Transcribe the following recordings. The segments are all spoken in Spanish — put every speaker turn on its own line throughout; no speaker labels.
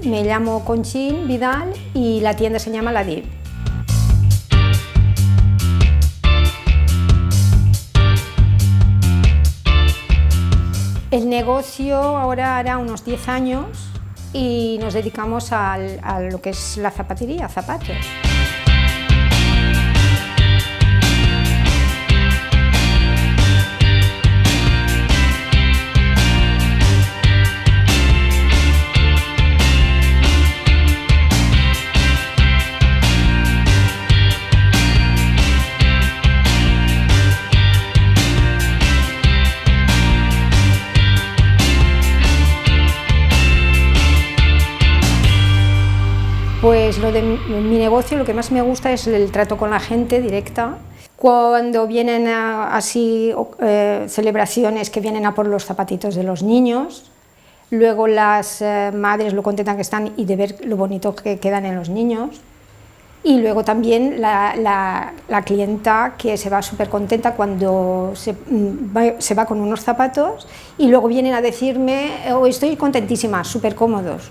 Me llamo Conchín Vidal y la tienda se llama La Div. El negocio ahora hará unos 10 años y nos dedicamos a lo que es la zapatería, zapatos. Pues lo de mi negocio, lo que más me gusta es el trato con la gente directa. Cuando vienen así celebraciones que vienen a por los zapatitos de los niños, luego las madres lo contentas que están y de ver lo bonito que quedan en los niños. Y luego también la clienta que se va súper contenta cuando se va con unos zapatos y luego vienen a decirme, oh, estoy contentísima, súper cómodos.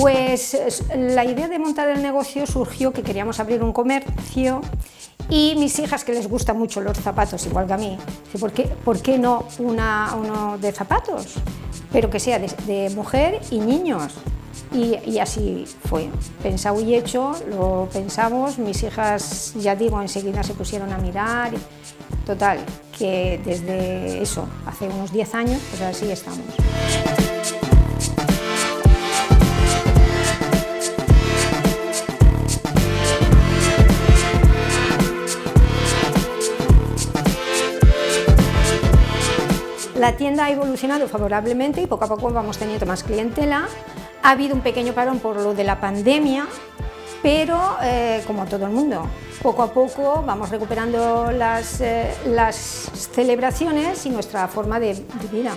Pues la idea de montar el negocio surgió que queríamos abrir un comercio y mis hijas, que les gustan mucho los zapatos, igual que a mí, ¿por qué no uno de zapatos? Pero que sea de mujer y niños. Y así fue, pensado y hecho, lo pensamos, mis hijas, ya digo, enseguida se pusieron a mirar, total, que desde eso, hace unos 10 años, pues así estamos. La tienda ha evolucionado favorablemente y poco a poco vamos teniendo más clientela. Ha habido un pequeño parón por lo de la pandemia, pero como todo el mundo, poco a poco vamos recuperando las celebraciones y nuestra forma de vida.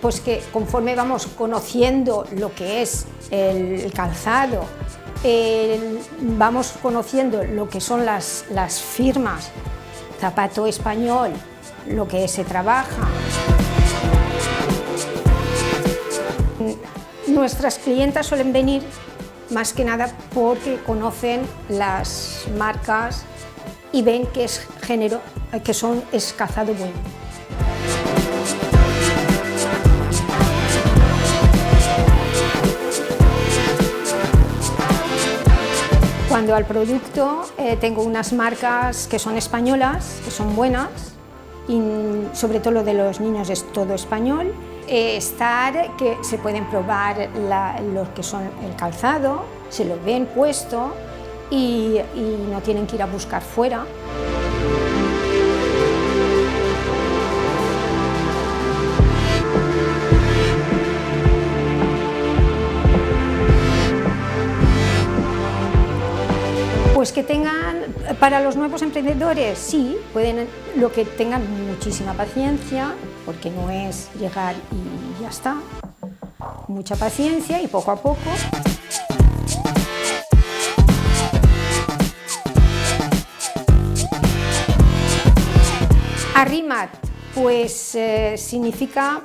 Pues que conforme vamos conociendo lo que es el calzado, vamos conociendo lo que son las firmas, zapato español, lo que se trabaja. Nuestras clientas suelen venir más que nada porque conocen las marcas y ven que es calzado bueno. Cuando al producto tengo unas marcas que son españolas, que son buenas, y sobre todo lo de los niños es todo español. Que se pueden probar lo que son el calzado, se lo ven puesto y no tienen que ir a buscar fuera. Pues que tengan, para los nuevos emprendedores, sí, lo que tengan muchísima paciencia, porque no es llegar y ya está, mucha paciencia y poco a poco. Arrimat, pues significa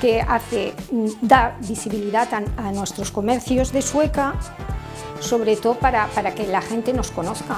que da visibilidad a nuestros comercios de Sueca, sobre todo para que la gente nos conozca.